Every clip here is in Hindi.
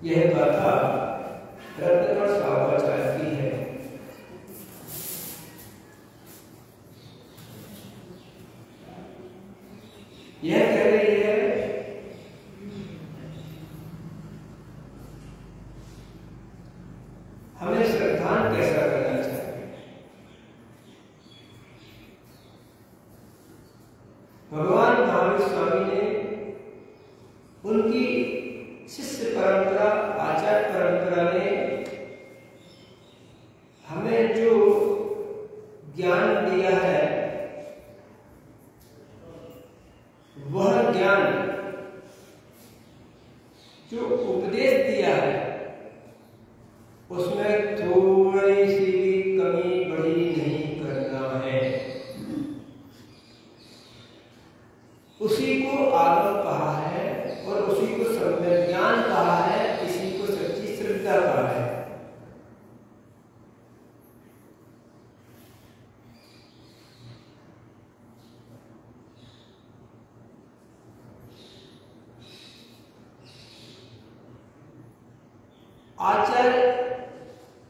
यह गाथा रत्नकण स्वाभाचार्य की है। यह कह रही है हमें श्रद्धान कैसा करना चाहिए। भगवान महावीर स्वामी ने उनकी शिष्य परंपरा, आचार्य परंपरा ने हमें जो ज्ञान दिया है, वह ज्ञान जो उपदेश दिया है, उसमें थोड़ी सी भी कमी बड़ी नहीं करना है। उसी को आगम कहा है और उसी को सम्यक ज्ञान कहा है, इसी को सच्ची श्रद्धा कहा है। आचार्य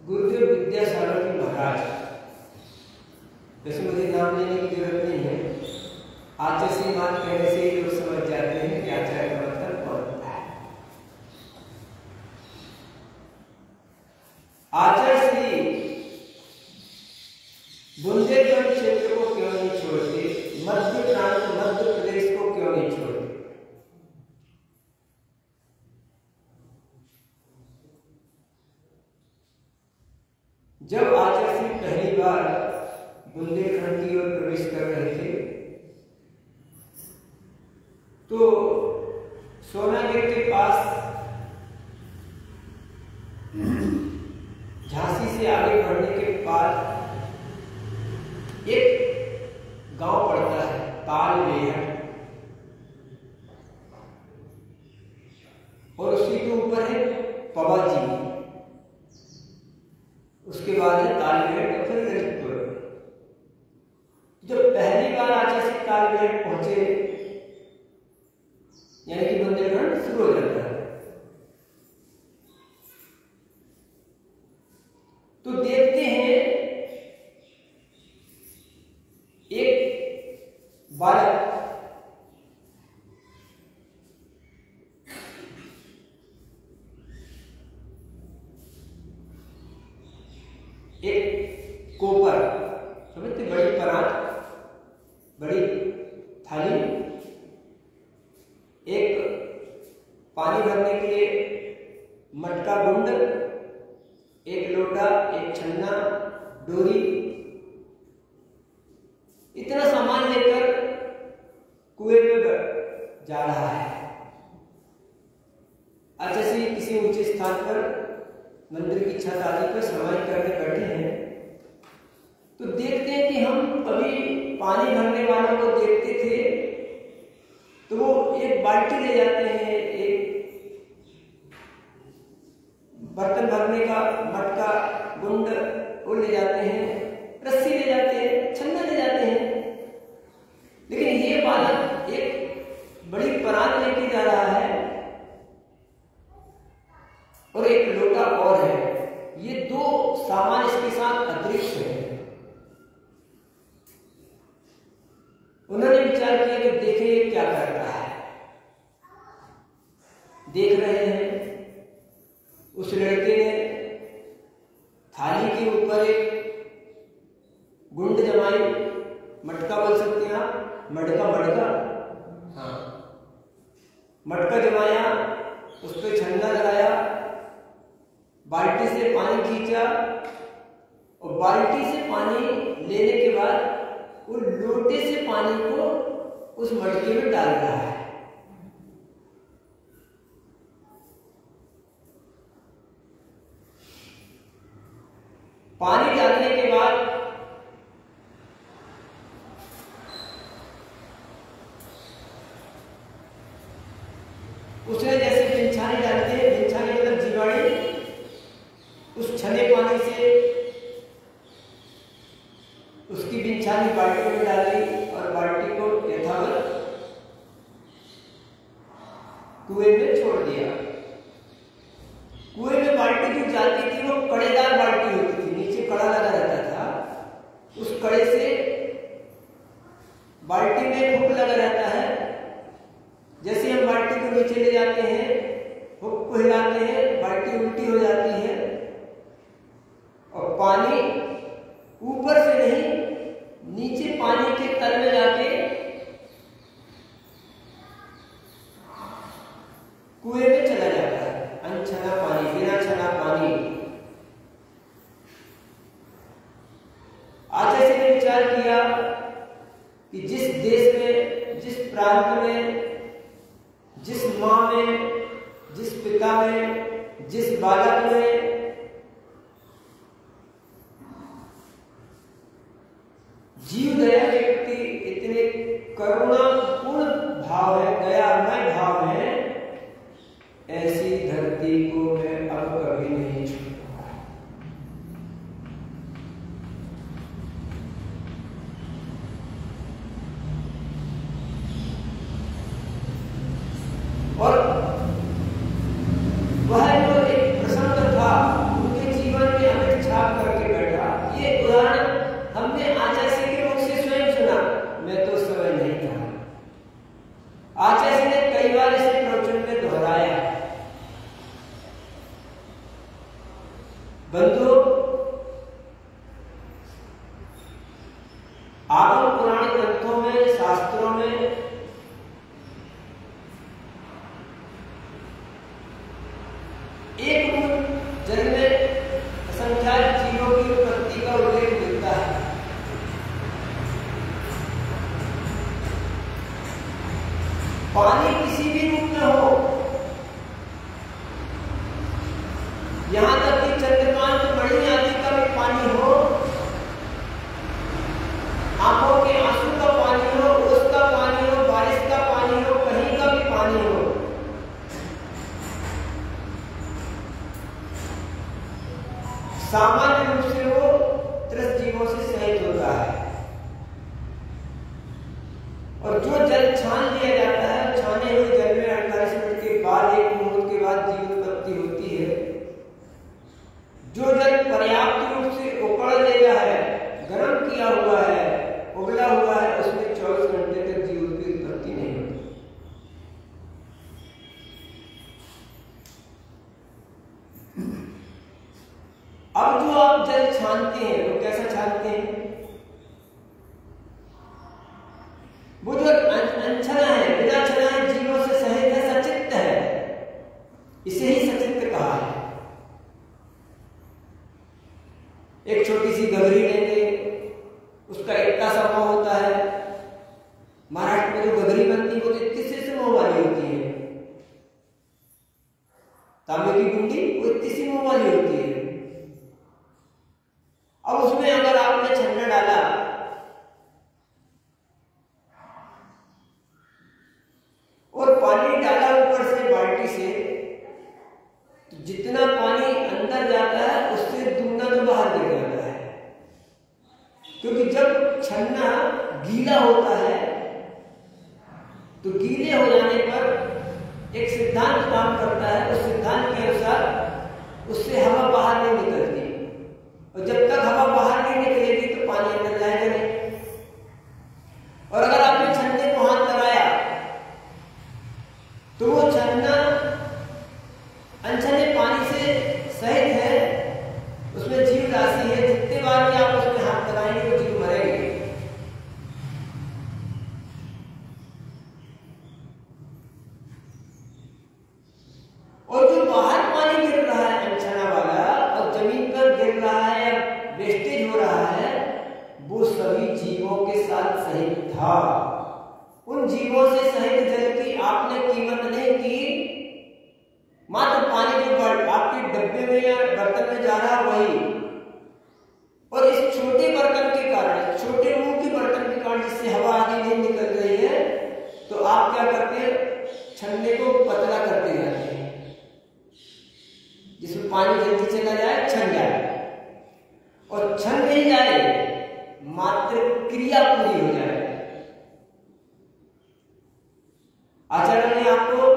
गुरुदेव विद्यासागर महाराज, वैसे मुझे नाम लेने की जरूरत नहीं है, आचार्य से बात कहने से ही लोग समझ जाते हैं कि आचार्य का मतलब कौन होता है। आचार्य श्री बुंदेलखंड क्षेत्र को क्यों नहीं छोड़ते, मध्य प्रांत मध्य प्रदेश को क्यों नहीं छोड़ते। जब आचार्य श्री पहली बार बुंदेलखंड की ओर प्रवेश कर रहे थे तो सोनागिर के पास झांसी से आगे बढ़ने के बाद एक गांव पड़ता है तालबेहट, और उसी के ऊपर है पवाजी, उसके बाद है तालबेहट और फिर ललितपुर। जब पहली बार आचार्य से तालबेहट पहुंचे, यानी कि बुंदेलखंड शुरू हो जाता है, तो देखते हैं एक बालक एक कोपर, समझते, बड़ी परात, बड़ी थाली, एक पानी भरने के लिए मटका गुंड, एक लोटा, एक छन्ना, डोरी, इतना सामान लेकर कुएं में जा रहा है। अच्छा से किसी ऊंचे स्थान पर मंदिर की छत आदि पर समाधि करने बैठे हैं, तो देखते हैं कि हम कभी पानी भरने वालों को देखते थे तो वो एक बाल्टी ले जाते हैं, एक बर्तन भरने का मटका गुंड वो ले जाते हैं, रस्सी ले जाते हैं, छन्ना ले जाते हैं, लेकिन ये बालक एक बड़ी परात लेके जा रहा है और एक लोटा और है। ये दो सामान इसके साथ अतिरिक्त है। उन्होंने विचार किया कि देखें ये क्या कर रहा है। देख रहे हैं, उस लड़के ने थाली के ऊपर एक गुंड जमाई, मटका बोल सकते हैं आप, मटका, हाँ, मटका जमाया, उस पर छन्ना लगाया, बाल्टी से पानी खींचा और बाल्टी से पानी लेने के बाद वो लोटे से पानी को उस मटके में डाल रहा है। पानी डालने के बाद उसने जैसे बिनछानी डालते हैं, बिनछानी मतलब जीवाणी, उस छने पानी से उसकी बिनछानी बाल्टी में डाली और बाल्टी को यथावत कुएं में छोड़ दिया। कुएं में बाल्टी जो जाती थी वो कड़ेदार बाल्टी होती थी, नीचे कड़ा लगा रहता था, उस कड़े से बाल्टी में हुक लगा रहता है। जैसे हम बाल्टी को नीचे ले जाते हैं, हुक को हिलाते हैं, बाल्टी उल्टी हो जाती है और पानी ऊपर से नहीं नीचे पानी के तल में जाके कुएं में चला जाता है। अनछना पानी, बिना छना पानी। आचार्य ने विचार किया कि जिस देश में, जिस प्रांत में, जिस माँ में, जिस पिता में, जिस बालक में जीव दया व्यक्ति इतने करुणापूर्ण भाव है, दयामय भाव है, ऐसी धरती को मैं अब कभी नहीं छूऊंगा। और वह जो एक प्रसंग था उनके जीवन में अमिट छाप करके बैठा। ये उदाहरण हमने आचार्य के मुख से स्वयं सुना, मैं तो समय नहीं था। आचार्य ने कई बार इसे प्रवचन में दोहराया। बंधुओं, आगम पुराण ग्रंथों में, शास्त्रों में एक जल में असंख्यात जीवों की उत्पत्ति का उल्लेख मिलता है। पानी किसी भी रूप में हो, यहां तक कि चंद्रकांत मणि आदि का भी पानी हो, आंखों के आंसू का पानी हो, ओस का पानी हो, बारिश का पानी हो, कहीं का भी पानी हो, सामान्य रूप से वो त्रस्त जीवों से सहित होता है। और जो जल छान लिया जाता है, छाने हुए जल में 48 मिनट के बाद, 1 मुहूर्त के बाद जीव उत्पत्ति होती है। जो जल पर्याप्त रूप से उकड़ लेगा है, गर्म किया हुआ है, उबला हुआ है, उसमें 24 घंटे तक जीव की उत्पत्ति नहीं होती। अब जो आप जल छानते हैं वो कैसा छानते हैं? वो जो अनछना है, बिना छना है, जीवों से सहित है, सचित्त है, इसे ही सचित्त कहा है। एक छोटी सी गगरी लेंगे, उसका इतना सा मोह होता है। महाराष्ट्र में जो गगरी बनती है वो तो इतने से मोह वाली होती है। तांबे की गुंडी वो इतनी सी मोह वाली होती है। अब उसमें अगर आपने छन्ना डाला और पानी डाला ऊपर से बाल्टी से, तो जितना पानी अंदर जाता है उससे दुगना तो बाहर निकल जाता है। क्योंकि जब छन्ना गीला होता है तो गीले हो जाने पर एक सिद्धांत काम करता है। उस सिद्धांत के अनुसार उससे हवा बाहर नहीं निकलती, और जब तक हवा बाहर नहीं निकलेगी तो पानी अंदर जाएगा नहीं। और अगर आपने छन्ने को हाथ लगाया तो वो छन्ना अनछने पानी से सहित है, उसमें जीव राशि है। जितने बार भी आप उसमें हाथ लगाएंगे वो जीव मरेंगे। था। उन जीवों से सहित जल की आपने कीमत नहीं की। मात्र पानी जो आपके डब्बे में या बर्तन में जा रहा है वही, और इस छोटे बर्तन के कारण, छोटे मुंह के बर्तन के कारण जिससे हवा आदि नहीं निकल रही है, तो आप क्या करते हैं, छन्ने को पतला करते जाते हैं, जिसमें पानी जल्दी चला जाए, छन जाए। और छन नहीं जाए, मात्र क्रिया पूरी हो जाए। आचार्य ने आपको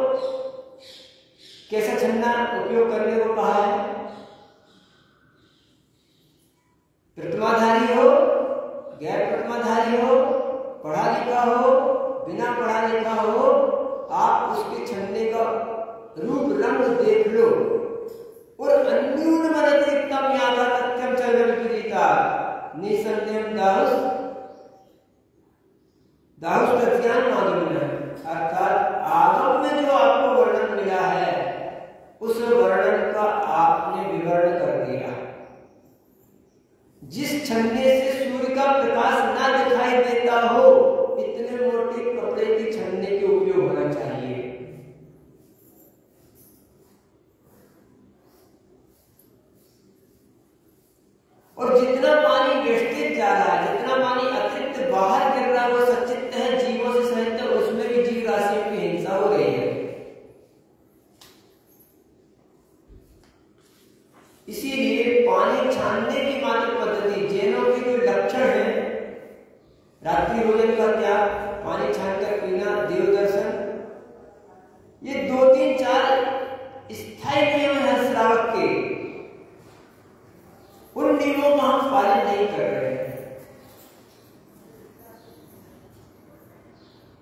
कैसा छन्ना उपयोग करने को कहा है? प्रतिमाधारी हो, गैर प्रतिमाधारी हो, पढ़ा लिखा हो, बिना पढ़ा लिखा हो, आप उसके छन्ने का रूप रंग देख लो। और अन्यून मनतिरिक्तम याथा तथ्यम च विपरीता निसंदेहम दाहुष तथ्यान मालूम है। अर्थात आगम में जो आपको वर्णन मिला है, उस वर्णन का आपने विवरण कर दिया। जिस छन्ने से सूर्य का प्रकाश ना दिखाई देता हो, इतने मोटे कपड़े के छन्ने के उपयोग होना चाहिए। और जितना पानी वेस्टेज जा रहा है, जितना पानी अतिरिक्त बाहर गिर रहा है, वो सचित है, जीवों से सहित है, उसमें भी जीव राशियों की हिंसा हो रही है। इसीलिए पानी छानने की मात्र पद्धति, जैनों के जो लक्षण है, रात्रि भोजन का त्याग, पानी छानकर पीना, देव दर्शन, ये 2, 3, 4 स्थायी नियम है श्रावक के। उन नियमों का हम पालन नहीं कर रहे हैं,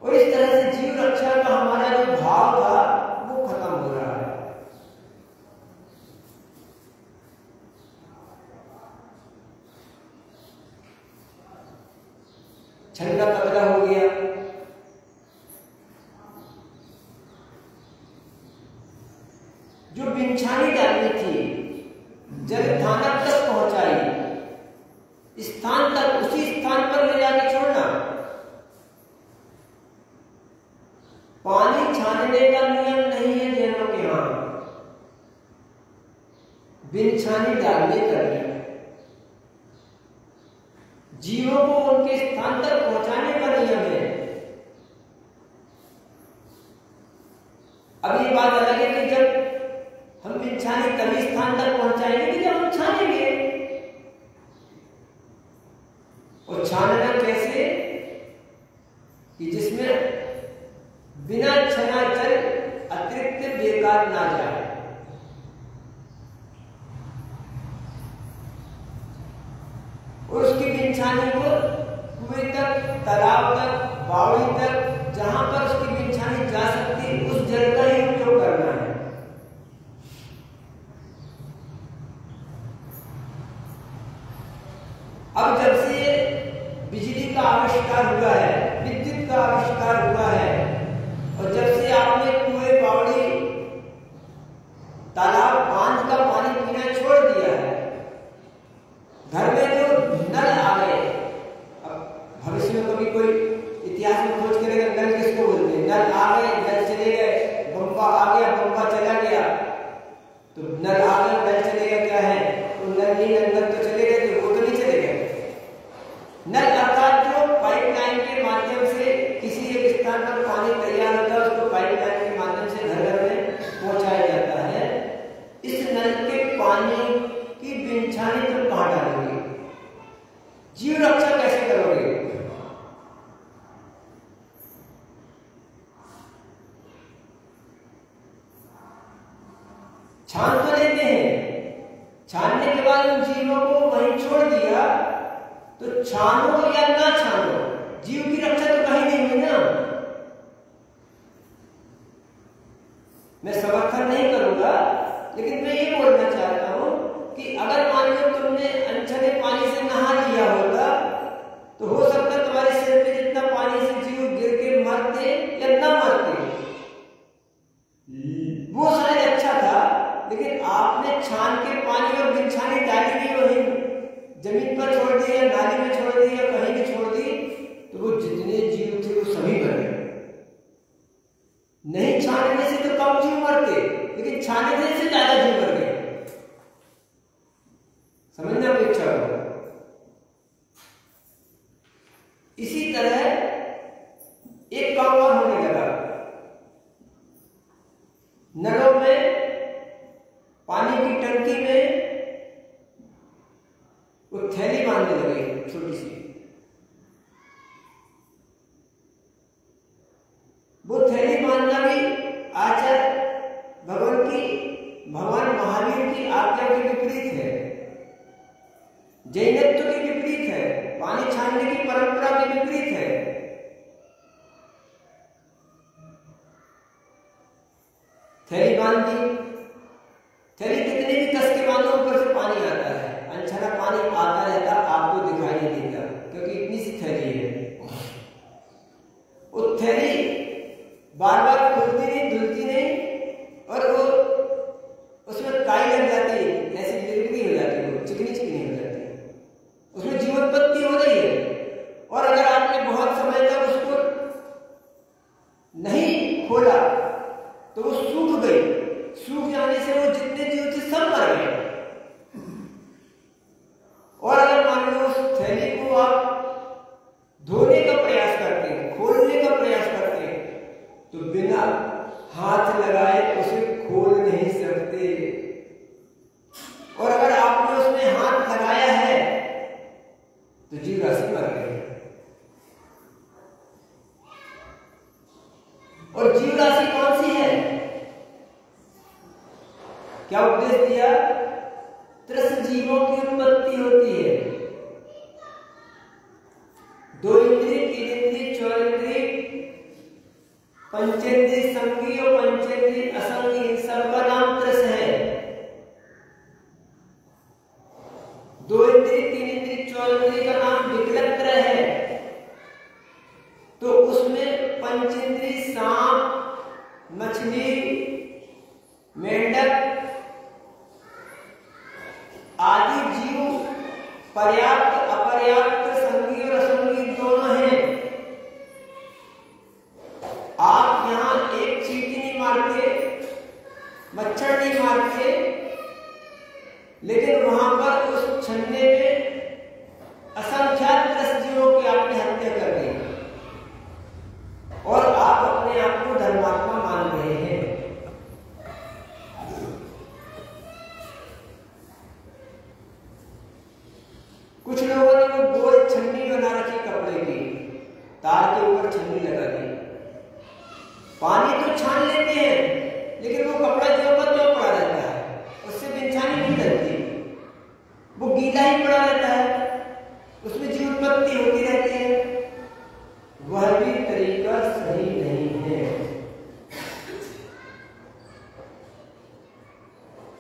और इस तरह से जीव रक्षा का हमारा जो भाव था वो खत्म हो रहा है। छन्ना पतला हो गया, जो बिछानी डालनी थी, जल थाना तक पहुंचाई, स्थान तक, उसी स्थान पर ले जाके छोड़ना। पानी छानने का नियम नहीं है जैनों के यहां, बिछानी डालने का नियम। जीवों को उनके स्थान तक पहुंचाने का नियम है। अब ये बात अलग है कि जब हम बिछाने तभी स्थान तक पहुंचाएंगे कि जब हम छानेंगे। और छानना कैसे? कि जिसमें बिना छना जल अतिरिक्त बेकार ना जाए। और उसकी बिछाने को कुएं तक, तालाब तक, बावड़ी तक, जहां पर उसकी बिछानी जा सकती है, उस जल का ही उपयोग करना है। अब जब से बिजली का आविष्कार हुआ है, विद्युत का आविष्कार हुआ है, और जब से आपने कुएं, बावड़ी, तालाब, बांध का पानी पीना छोड़ दिया है, घर में जो नल आ गए, अब भविष्य में कभी कोई इतिहास में खोज करेगा नल किसको बोलते हैं। नल आ गए, नल चले गए, बम्बा आ गया, बम्बा चला गया, तो नल आ गया, नल चलेगा क्या है? तो नल नहीं, नल तो चले गए, तो वो तो नहीं चले गए। नल अर्थात जो पाइपलाइन के माध्यम से किसी एक स्थान पर पानी तैयार होता है, उसको पाइपलाइन के माध्यम से घर घर में पहुंचाया जाता है। इस नल के पानी की बिछानी तुम कहां डालोगे? जीव रक्षा कैसे करोगे? छान तो लेते हैं, छानने के बाद उन जीवों को वहीं छोड़ दिया, तो छानो या ना छानो, जीव की रक्षा तो कहीं नहीं हुई ना। मैं समर्थन नहीं करूंगा, लेकिन मैं ये बोलना चाहता हूं कि अगर मान लो तुमने अनछने पानी से नहा लिया होगा, तो हो सकता है तुम्हारे सिर पे जितना पानी से जीव गिर के मरते या ना मरते, वो शायद अच्छा था। लेकिन आपने छान के पानी और बिछानी डाली नहीं, वही जमीन पर छोड़ दी या नाली में छोड़ दी या कहीं भी छोड़ दी, तो वो जितने नहीं छानने से तो कम जीव मरते, लेकिन छानने से ज्यादा जीव मर गए। समझना अपेक्षा होगा। इसी तरह एक काम और होने लगा, नलों में पानी की टंकी में वो थैली बांधने लगे छोटी सी। वो थैली बांधना भी आचार्य भगवान महावीर की आज्ञा के विपरीत है, जैनत्व के विपरीत है, पानी छानने की परंपरा के विपरीत है। थैली बांध दी, थैली कितने भी कस के बांधो ऊपर से पानी आता है, अनछना पानी आता रहता, आपको दिखाई नहीं देता क्योंकि इतनी सी थैली है। वो थैली बार बार खुलती नहीं, धुलती नहीं, और वो उसमें काई लग जाती है, ऐसी लिपटी हो जाती है, वो चिकनी चिकनी हो जाती है, उसमें जीवोत्पत्ति हो रही है। और अगर आपने बहुत समय तक उसको नहीं खोला तो वो सूख गई, सूख जाने से वो जितने जीव थे सब मर गए। और अगर मान लो उस थैली को आप धोने का प्रयास करते हैं, खोलने का प्रयास करते हैं, तो बिना हाथ लगाए उसे खोल नहीं सकते। और अगर आपने उसमें हाथ लगाया है तो जीव राशि मर गई। और जीव राशि कौन सी है? क्या उपदेश दिया? त्रस्त जीवों की उत्पत्ति होती है। 2 इंद्रिय, 3 इंद्रिय, 4 इंद्रिय, पंचेंद्रिय संगी और पंचेंद्रिय असंगी, सबका नाम त्रस है। 2 इंद्रिय, 3 इंद्रिय, 4 इंद्रिय का नाम विकलत्र है। तो उसमें पंचेंद्रिय सांप, मछली, मेंढक आदि जीव पर्याप्त अपर्याप्त संगी और असंगी दोनों हैं। आप यहां एक चींटी नहीं मारते, मच्छर नहीं मारते, लेकिन वहां पर उस छन्ने में असंख्यात त्रस्त जीवों की आपने हत्या कर दी और आप अपने आप को धर्मात्मा मान रहे हैं। कुछ लोगों ने वो गोल छन्नी बना रखी कपड़े की, तार के ऊपर छन्नी लगा दी। पानी तो छान लेते हैं, लेकिन वो कपड़ा जो ऊपर जो पड़ा रहता है, उससे बिनछानी नहीं लगती, वो गीला ही पड़ा रहता है, उसमें जीव उत्पत्ति होती रहती है। वह भी तरीका सही नहीं है।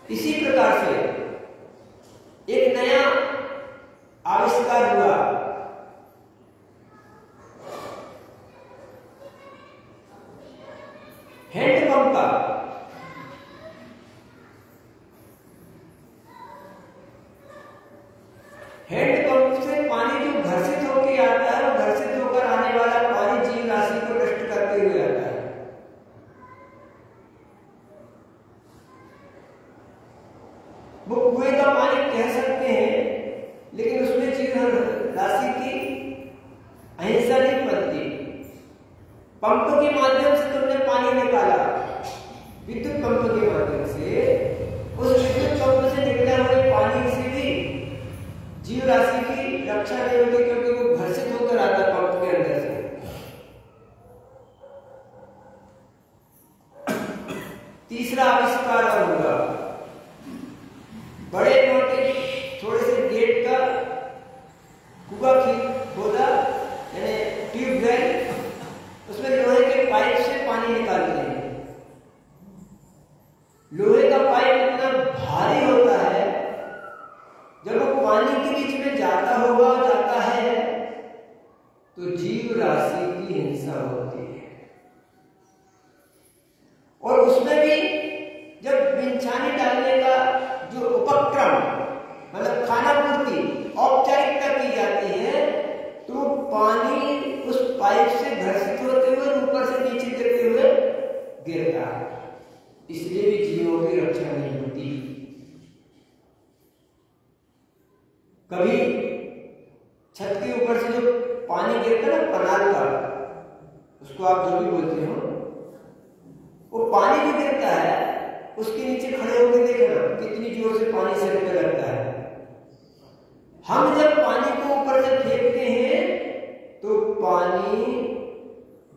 इसी प्रकार से एक नया आविष्कार हुआ, हैंडपंप का। हैंडपंप से पानी जो घर्षित होकर आता है, वो घर्षित होकर आने वाला पानी जीव राशि को नष्ट करते हुए आता है। वो कुएं का पानी कह सकते हैं, लेकिन उसमें जीव राशि की अहिंसा नहीं बनती। पंपों के माध्यम से तुमने पानी निकाला, विद्युत पंप के माध्यम से, उस विद्युत पंप से निकले हुए पानी से भी जीव राशि की रक्षा नहीं होती, क्योंकि वो घर्षित होकर आता है पंप के अंदर से। तीसरा आविष्कार और होगा, बड़े मोटे थोड़े से गेट का कुआं खोदा, यानी ट्यूबवेल, उसमें लोहे के पाइप से पानी निकालते हैं। लोहे का पाइप इतना भारी होता है, जब वो पानी के बीच में जाता है तो जीव राशि की हिंसा होती है। और उसमें भी जब बिनछानी डालने का जो उपक्रम, मतलब खाना पूर्ति औपचारिकता की जाती है, तो पानी उस पाइप से घर्षित होते हुए ऊपर से नीचे गिरते हुए गिरता है, इसलिए भी जीवों की रक्षा नहीं होती। कभी छत के ऊपर से जो पानी गिरता है ना, पनाल का, उसको आप जो भी बोलते हो, वो पानी जो गिरता है उसके नीचे खड़े होकर देखना कितनी जोर से पानी सिर पे लगता है। हम जब पानी को ऊपर से फेंकते हैं तो पानी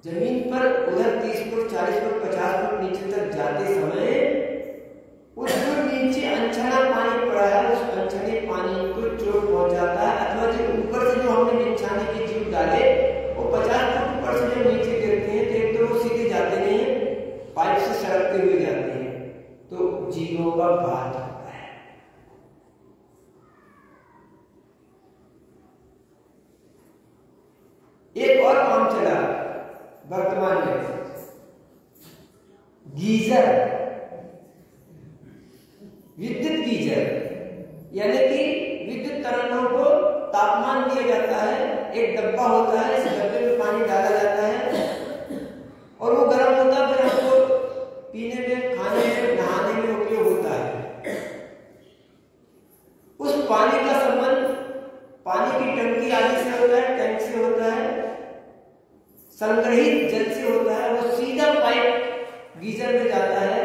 जमीन पर उधर 30 फुट 40 फुट 50 फुट नीचे तक जाते समय उस जो नीचे अनछना पानी पड़ा है उस अनछने पानी को चोट पहुंचाता है, अथवा जो ऊपर से जो हमने बिछाने के जीव डाले वो 50 फुट ऊपर से जब नीचे गिरते हैं तो एक तो वो सीधे जाते नहीं है, पाइप से सड़कते हुए जाते हैं, तो जीवों का घात होता है। एक और काम चला वर्तमान में, गीजर, विद्युत गीजर, यानी कि विद्युत तरंगों को तापमान दिया जाता है, एक डब्बा होता है, इस डब्बे में पानी डाला जाता है और वो गर्म होता है, फिर हमको पीने में, खाने में, नहाने में उपयोग होता है। उस पानी का संबंध पानी की टंकी आदि से होता है, टैंक से होता है, संग्रहित जल से होता है, वो सीधा पाइप गीजर में जाता है,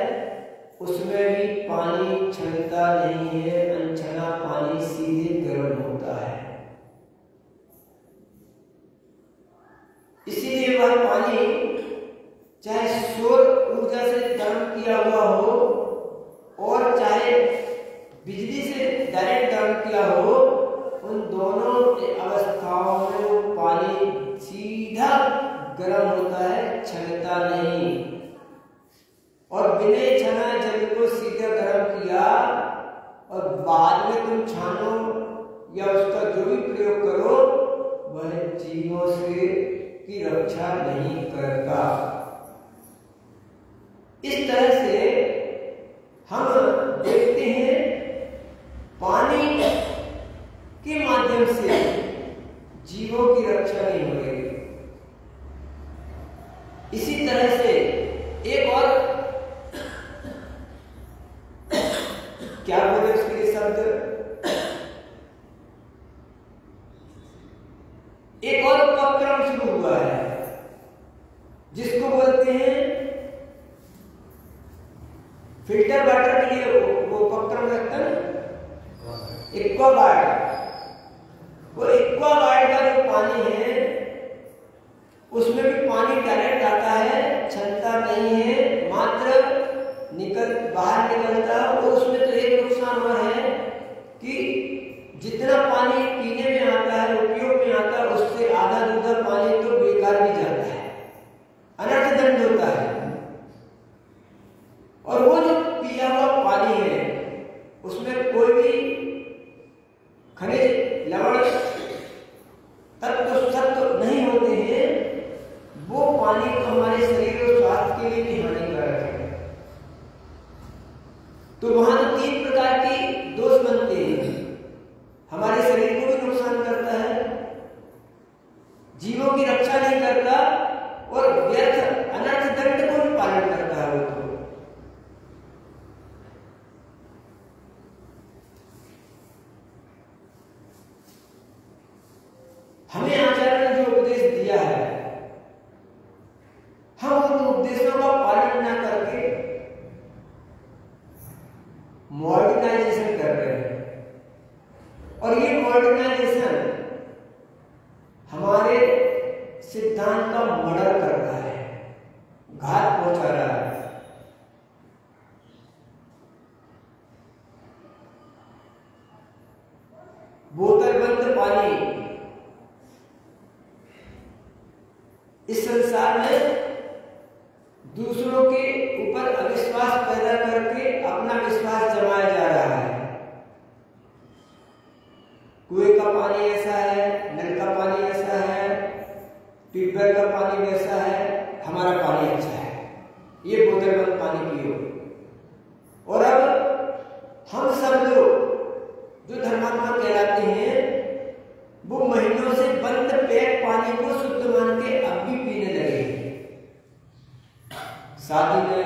उसमें भी पानी छलता नहीं है, अनछना पानी सीधे गर्म होता है। इसीलिए वह पानी चाहे सौर ऊर्जा से गर्म किया हुआ हो और चाहे बिजली से डायरेक्ट गर्म किया हो, उन दोनों अवस्थाओं में वो पानी सीधा गर्म होता है, छलता नहीं। और बिना छना जल को सीधा गर्म किया और बाद में तुम छानो या उसका जो भी प्रयोग करो, वह जीवों से की रक्षा नहीं करता। इस तरह से हम देखते हैं पानी के माध्यम से जीवों की रक्षा नहीं हो रही। इसी तरह से एक और क्या बोले उसके लिए शब्द, एक और उपक्रम शुरू हुआ है जिसको बोलते हैं फिल्टर वाटर के लिए वो उपक्रम लगता है एक्वागार्ड। वो एक्वागार्ड का जो पानी है उसमें भी पानी डायरेक्ट आता है, छलता नहीं है, मात्र बाहर निकलता है। और उसमें तो एक नुकसान हुआ है कि जितना पानी पीने में आता है, उपयोग में आता है, उससे आधा दूधा पानी तो बेकार भी जाता है, अनर्थ दंड होता है। और वो जो पिया हुआ पानी है उसमें कोई भी खनिज, लवण, तत्व नहीं होते हैं, वो पानी तो हमारे शरीर और स्वास्थ्य के लिए भी हानिकारक है। तो वहां तो 3 प्रकार की दोष बनते हैं, हमारे शरीर को भी नुकसान करता है, जीवों की रक्षा नहीं करता और व्यर्थ अनर्थ दंड को भी पालन करता है। वो तो हमें आचार्य ने जो उपदेश दिया है, हम उन उपदेशों का पालन न करके मॉडर्नाइजेशन कर रहे हैं। और ये मॉडर्नाइजेशन हमारे सिद्धांत का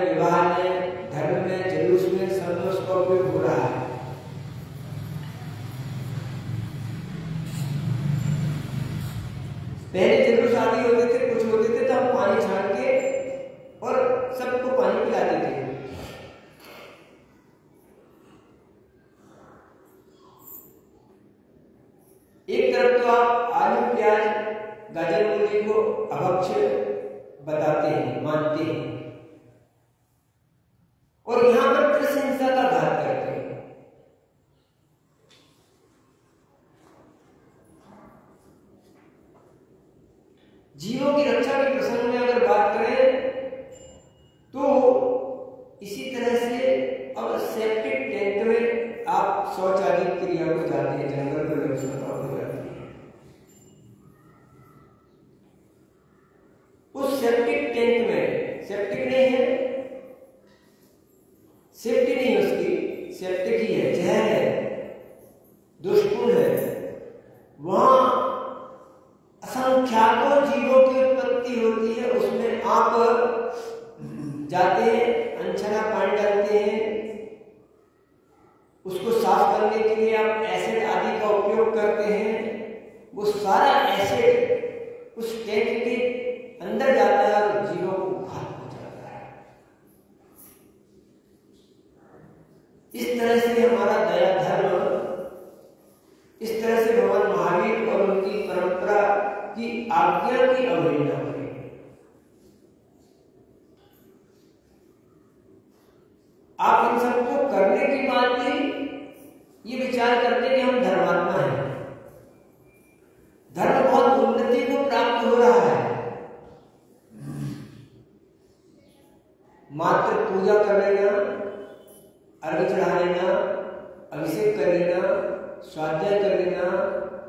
विवाह में, धर्म में, जुलूस में, संतोष का उपयोग हो रहा है। पहले जुलूस आदि होते थे, कुछ होते थे तो हम पानी छान के और सबको पानी पिलाते थे। एक तरफ तो आप आलू, प्याज, गाजर, मूली को अभक्ष बताते हैं, मानते हैं, और यहां पर कृष्ण हिंसा का घात करते हैं। जीवों की रक्षा के प्रसंग में अगर बात करें तो इसी तरह से अब सेप्टिक टैंक में आप शौच आदि क्रिया को जाते हैं, जंगल में व्यवस्था हो जाती है। उस सेप्टिक टैंक में सेप्टिक नहीं है, सेफ्टी नहीं उसकी, सेप्टिक ही है, जहर है, दुष्पूर्ण है। वहां असंख्याकों जीवों की उत्पत्ति होती है, उसमें आप जाते हैं, अनछना पानी डालते हैं, उसको साफ करने के लिए आप एसिड आदि का उपयोग करते हैं। वो सारा एसिड उस टैंक के अंदर जाता है और जीवों को घात पहुंचाता है। इस तरह से हमारा दया धर्म, इस तरह से भगवान महावीर और उनकी परंपरा की आज्ञा की अवहेलना हुई। आप इन सबको करने के बाद भी ये विचार करते कि हम धर्मात्मा हैं, धर्म बहुत उन्नति को प्राप्त हो रहा है, मात्र पूजा कर लेना, अर्घ्य चढ़ा लेना, अभिषेक कर लेना, स्वाध्याय कर लेना,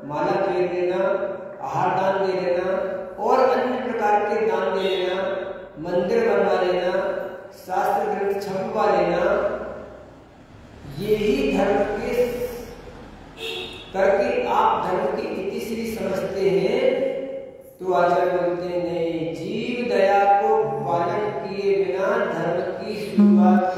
माला फेर लेना, आहार दान दे लेना और अन्य प्रकार के दान दे लेना, मंदिर बनवा लेना, शास्त्र ग्रंथ छपवा लेना, यही धर्म के करके आप धर्म की इतिश्री समझते हैं। तो आचार्य बोलते हैं नहीं, जीव दया को पालन किए बिना धर्म की शुरुआत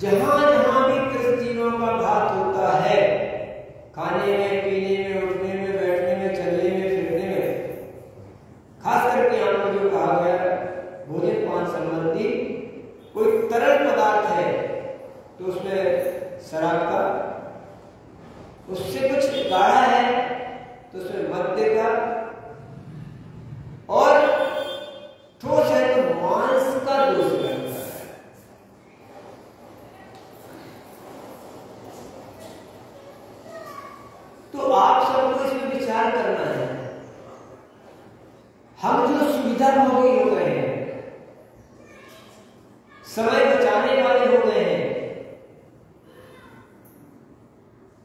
जहां जहां भी कृष्ण जीवों का घात होता है, खाने में, पीने में, उठने में, बैठने में, चलने में, फिरने में, खास करके यहाँ पर जो कहा गया भोजन पान संबंधी कोई तरल पदार्थ है तो उसमें शराब का, उससे कुछ गाढ़ा है तो उसमें मद्य का, और ठोस है तो मांस का दोष लगता है। तो आप सबको इसमें विचार करना है। हम जो सुविधा भोगी हो गए हैं, समय बचाने वाले हो गए हैं,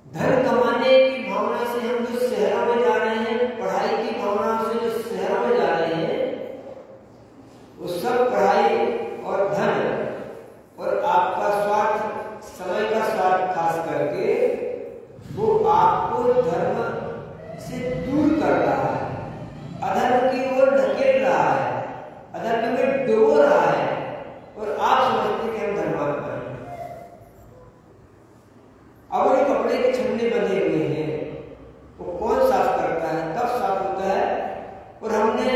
धन कमाने की भावना से हम जो शहरों में जा रहे हैं, पढ़ाई की भावना से जो शहरों में जा रहे हैं, वो सब पढ़ाई और धन और आपका स्वार्थ, समय का स्वार्थ खास करके, वो आपको धर्म से दूर कर रहा है, अधर्म की ओर ढकेल रहा है, अधर्म में डुबो रहा है, और आप समझते कि हम धर्मात्मा हैं। अब ये कपड़े के छन्ने बंधे हुए हैं, वो कौन साफ करता है, कब साफ होता है? और हमने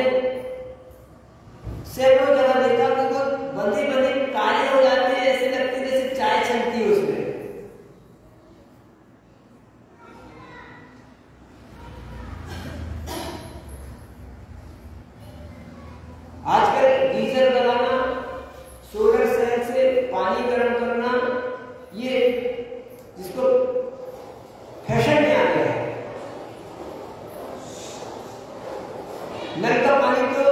सैकड़ों जगह देखा कि वो बंधे बंधे काले हो जाते हैं, ऐसे लगते हैं जैसे चाय छनती है उसमें। आजकल गीजर लगाना, सोलर सेल से पानी गर्म करना, ये जिसको फैशन में आ गया है। नल का पानी तो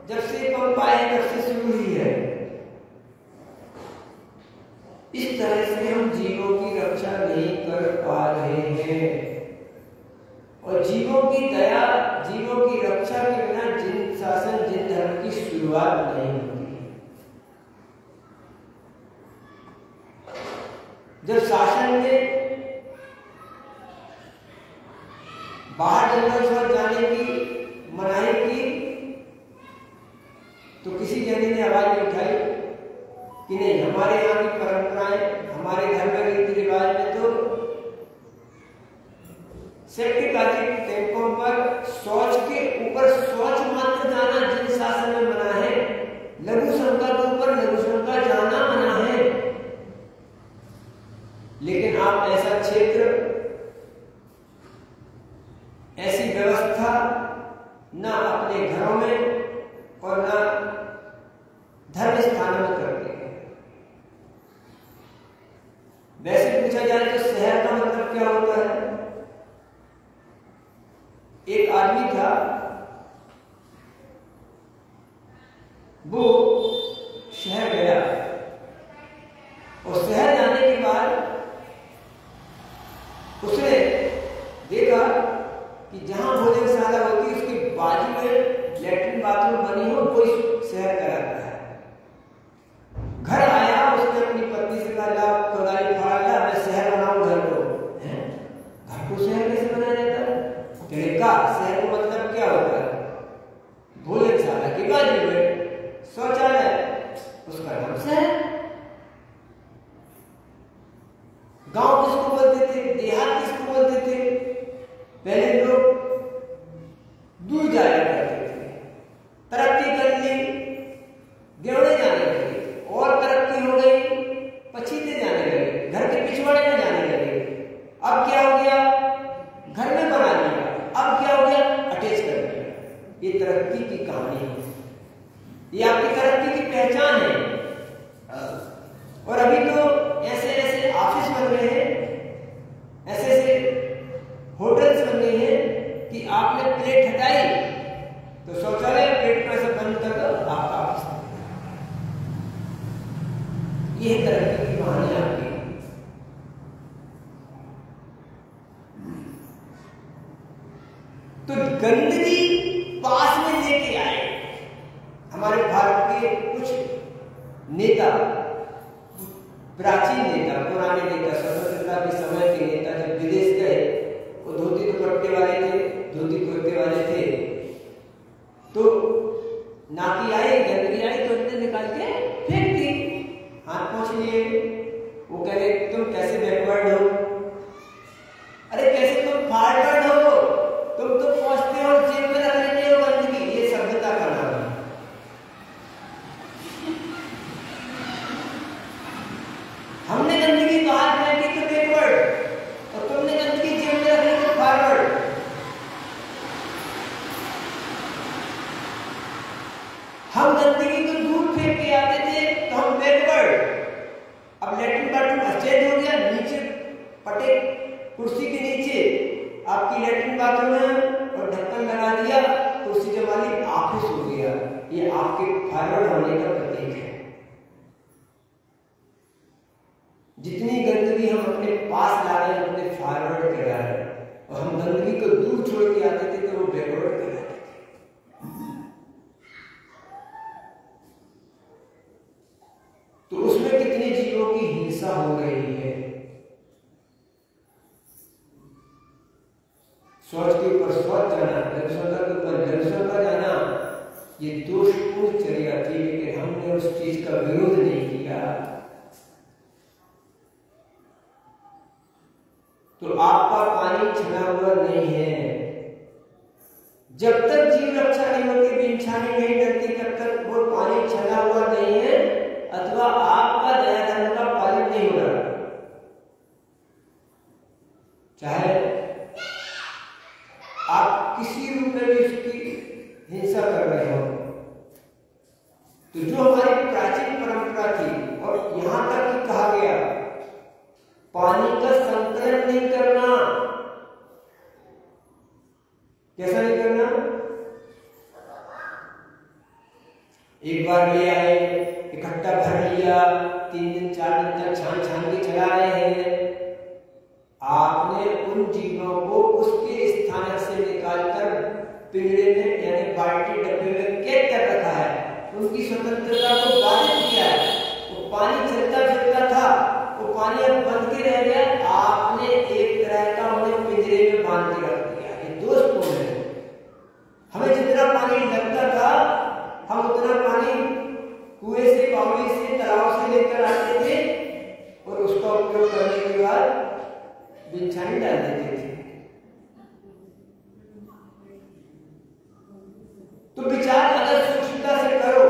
जब से पंप आए तब से शुरू ही है। इस तरह से हम जीवों की रक्षा नहीं कर पा रहे हैं, और जीवों की दया, जीवों की रक्षा के बिना जिन शुरुआत नहीं होती। जब शासन ने बाहर जंगल पर जाने की मनाही की तो किसी जने ने आवाज नहीं उठाई कि नहीं, हमारे यहाँ की परंपराएं, हमारे धर्म में रीति रिवाज में तो सेप्टिक टैंकों पर शौच के ऊपर शौच मात्र जाना जिन शासन में मना है, लघु शंका के ऊपर लघु शंका जाना मना है। लेकिन आप ऐसा क्षेत्र, ऐसी व्यवस्था ना अपने घरों में और ना धर्म स्थानों में करते हैं। वैसे पूछा जाए तो शहर का मतलब क्या होता है? एक आदमी था, वो शहर गया और शहर जाने के बाद उसने देखा कि जहां भोजनशाला होती है उसके बाजू में लैट्रिन बाथरूम बनी हो, कोई शहर कराता है। घर आया, उसने अपनी पत्नी से कहा, ला कोदाली फाड़ ला, मैं शहर बनाऊं घर को। घर को शहर कैसे बनाया जाता है? का शहर को मतलब क्या होता है? भोजनशाला के बाजू में शौचालय, उसका नाम शहर। गांव किसको बोलते थे? देहात किसको बोलते थे? पहले लोग दूर जाया करते थे, तरक्की कर ली, गेवड़े जाने लगे, और तरक्की हो गई, पछीते जाने लगे, घर के पिछवाड़े में जाने लगे। अब क्या हो गया? घर में बना लिया। अब क्या हो गया? अटैच कर दिया। ये तरक्की की कहानी है, ये आपकी तरक्की की पहचान है। और अभी तो ऐसे ऐसे ऑफिस बन रहे हैं, ऐसे ऐसे होटल्स बन रहे हैं कि आपने प्लेट हटाई तो शौचालय प्लेट पर से बंद कर दो, आपका ऑफिस। ये तरक्की की कहानी आपकी। तो गंदगी पास में लेके आए हमारे भारत के कुछ नेता, प्राचीन नेता, पुराने नेता, स्वतंत्रता के समय के नेता जब विदेश गए, वो धोती दुपट्टे वाले थे, धोती कुर्ते वाले थे, तो नाकी आई, गंदगी आई तो उन्हें निकाल के फेंक दी, हाथ पोंछ लिए। वो कह रहे तुम कैसे बैकवर्ड हो? अरे कैसे तुम फॉरवर्ड हो? तुम तो पहुंचते हो, जेब में रख लेते हो गंदगी। ये सभ्यता का नाम है। हमने गंदगी बाहर फेंकी तो बैकवर्ड, और तुमने गंदगी जेब में रख ली तो फॉरवर्ड। हम गंदगी को दूर फेंक के आते थे तो हम बैकवर्ड। अब लैट्रिन बाथरूम एक्सचेंज हो गया, नीचे पटे कुर्सी के नीचे आपकी लैट्रिन बाथरूम है और ढक्कन लगा दिया, कुर्सी जमा ली, ऑफिस हो गया। ये आपके फॉरवर्ड होने का प्रतीक है। जितनी गंदगी हम अपने पास ला रहे हैं अपने फॉरवर्ड करा रहे हैं, और हम गंदगी को दूर छोड़ के आते थे तो वो बैकवर्ड कराते थे। तो उसमें कितने जीवों की हिंसा हो रही है। शौच के ऊपर शौच जाना, जनसंख्या के ऊपर जनसंख्या जाना, ये दोषपूर्ण चर्या थी, लेकिन हमने उस चीज का विरोध नहीं किया। तो आपका पानी छना हुआ नहीं है। जब तक जीव रक्षा नहीं होती, बिनछानी नहीं डरती, तब तक वो पानी छना हुआ नहीं है, अथवा आपका दया धर्म का पालन नहीं हो रहा। चाहे आप किसी रूप में भी उसकी हिंसा कर रहे हो, तो जो हमारी प्राचीन परंपरा थी, और यहां तक कि कहा गया पानी का संकलन नहीं करना। कैसा नहीं करना? एक बार ले आए, इकट्ठा भर लिया, 3 दिन 4 दिन तक छान छान के चला रहे हैं। आपने उन जीवों को उसके स्थान से निकालकर पिंजरे में यानी बाल्टी डब्बे में कैद कर रखा है। उनकी स्वतंत्रता को बाधित किया है। वो पानी चलता फिरता था, वो पानी अब बंद के रह गया, आपने एक तरह का उन्हें पिंजरे में बांध के रख दिया। ये दोषपूर्ण है। हमें जितना पानी लगता था हम उतना पानी कुएं से, बावड़ी से, तालाब से लेकर आते थे और उसका उपयोग करने के बाद बिछाने डाल देते थे। तो विचार अगर सूक्ष्मता से करो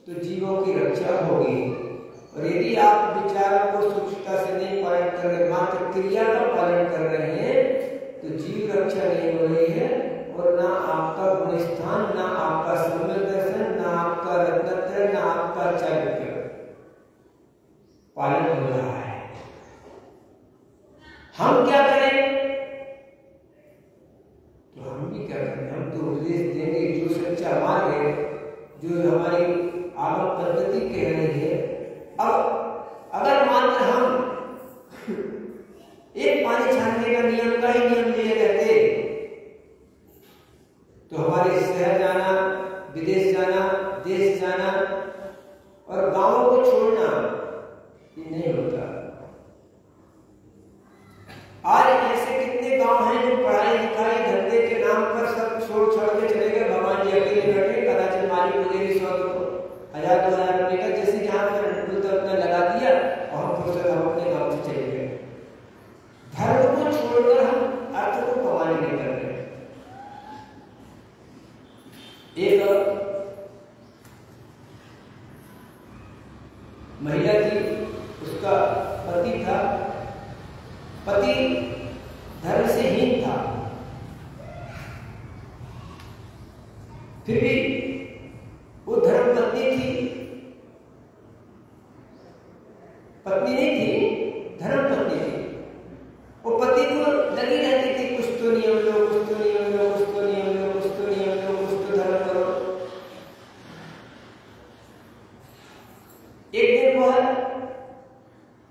तो जीवों की रक्षा होगी, और यदि आप विचारों को सूक्ष्मता से नहीं पालन कर रहे, मात्र क्रिया का पालन कर रहे हैं, तो जीव रक्षा नहीं हो रही है, और ना आपका गुण स्थान, ना आपका सम्यक दर्शन, ना आपका रत्नत्रय, ना आपका चारित्र्य पालन हो रहा है। हम क्या करें? तो हम भी क्या करें? हम तो उपदेश देंगे जो सच्चा मार्ग है, जो हमारी आगम पद्धति कह रही है। अब अगर मात्र हम एक पानी छानने का नियम का ही नियम लिए रहते तो हमारे शहर जाना, विदेश जाना, देश जाना और गांवों को छोड़ना ये नहीं होता। आज ऐसे कितने गांव हैं जो पढ़ाई लिखाई धंधे के नाम पर सब छोड़ के चले गए। भगवान जी अकेले बैठे, कदाचित मालिक वगैरह 100-2,000 रुपए का जैसे जहां पर उतना लगा दिया और हम अपने गांव से चले गए। धर्म को छोड़कर हम अर्थ को कमाने नहीं कर रहे। एक महिला थी, उसका पति था, पति धर्म से हीन था, फिर भी वो धर्म पत्नी थी, पत्नी नहीं थी, धर्म पत्नी थी। वो पति को लगी रहती थी कुछ तो नियम लो, कुछ तो नियम लो, कुछ तो नियम लो, कुछ तो नियम लो, कुछ तो धर्म करो। एक दिन वह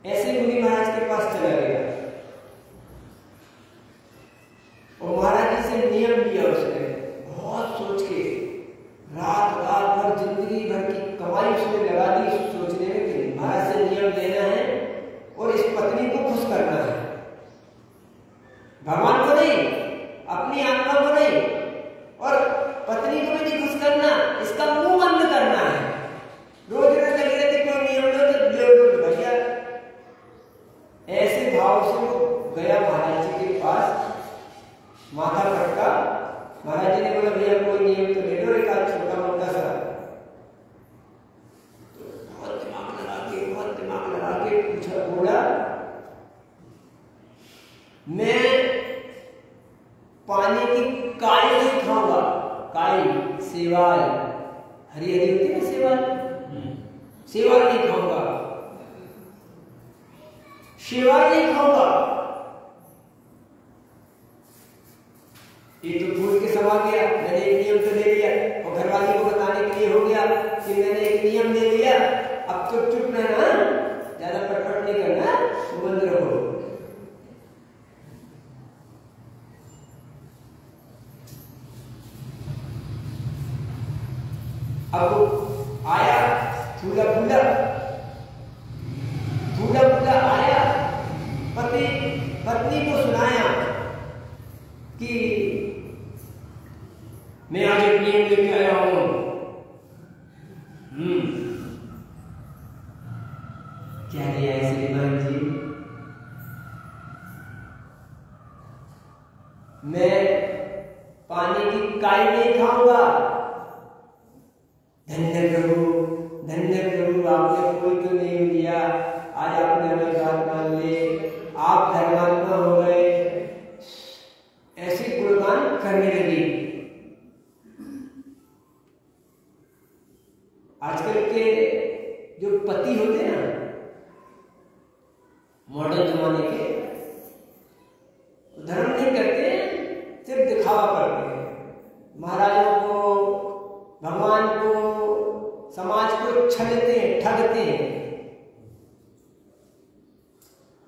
ऐसे मुनि महाराज के पास चला गया और महाराज जी से नियम लिया। उसने बहुत सोच के रात रात भर जिंदगी भर की कमाई उसने लगा दी सोचने में कि महाराज से नियम लेना है और इस पत्नी को खुश करना है, भगवान को नहीं, अपनी आत्मा को नहीं, और पत्नी को भी नहीं खुश करना, इसका मुंह बंद करना है। रोज रोज लगी रहती कोई नियम लो तो ले भैया। ऐसे भाव से वो गया महाराज जी के पास, माथा पटका। महाराज जी ने बोला भैया कोई नियम तो ले लो, एक आध छोटा मोटा सा। तो बहुत दिमाग लगा के पूछा, बोला मैं पानी की काई नहीं खाऊंगा। काई, सेवाल, हरी हरी होती है ना सेवाल, सेवाल नहीं खाऊंगा, सेवाल नहीं खाऊंगा। ये तो भूल के समा गया, मैंने एक नियम तो ले लिया और घरवाली को बताने के लिए हो गया कि मैंने एक नियम ले लिया, अब तो चुप रहना, ज्यादा पटपट नहीं करना, बंद रहो। अब आया फूला फूला आया, पत्नी को सुनाया कि मैं आज एक नियम लेके आया हूं। क्या लिया है श्रीमान जी? मैं पानी की काई नहीं खाऊंगा। धन्य प्रभु आपने कोई तो नहीं लिया, आज आपने हमें बात मान ली, आप धर्मात्मा हो गए। ऐसे गुणगान करने लगी। आजकल के जो पति होते हैं ना मॉडर्न जमाने के, धर्म नहीं करते, सिर्फ दिखावा करते हैं। महाराजों को, भगवान को, समाज को छलते हैं, ठगते हैं।